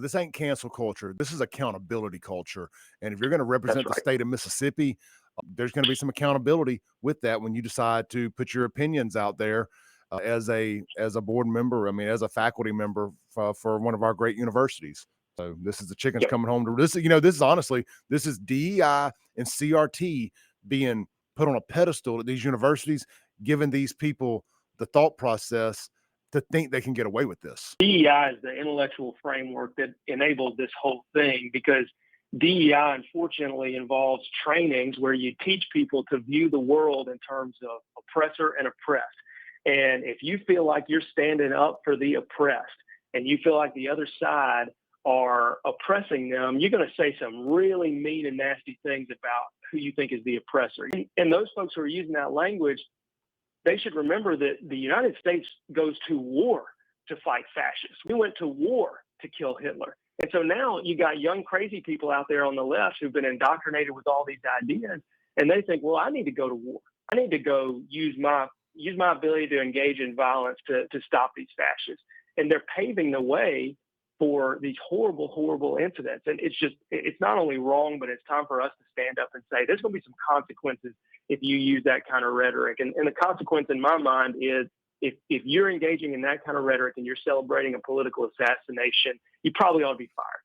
This ain't cancel culture. This is accountability culture. And if you're going to That's represent the right. state of Mississippi, there's going to be some accountability with that when you decide to put your opinions out there as a board member. I mean, as a faculty member for one of our great universities. So this is the chickens Yep. coming home to this. This is honestly, this is DEI and CRT being put on a pedestal at these universities, giving these people the thought process to think they can get away with this. DEI is the intellectual framework that enables this whole thing, because DEI unfortunately involves trainings where you teach people to view the world in terms of oppressor and oppressed. And if you feel like you're standing up for the oppressed and you feel like the other side are oppressing them, you're going to say some really mean and nasty things about who you think is the oppressor. And those folks who are using that language, they should remember that the United States goes to war to fight fascists. We went to war to kill Hitler. And so now you got young, crazy people out there on the left who've been indoctrinated with all these ideas. And they think, well, I need to go to war. I need to go use my ability to engage in violence to stop these fascists. And they're paving the way for these horrible, horrible incidents. And it's not only wrong, but it's time for us to stand up and say, there's going to be some consequences if you use that kind of rhetoric. And the consequence in my mind is if you're engaging in that kind of rhetoric and you're celebrating a political assassination, you probably ought to be fired.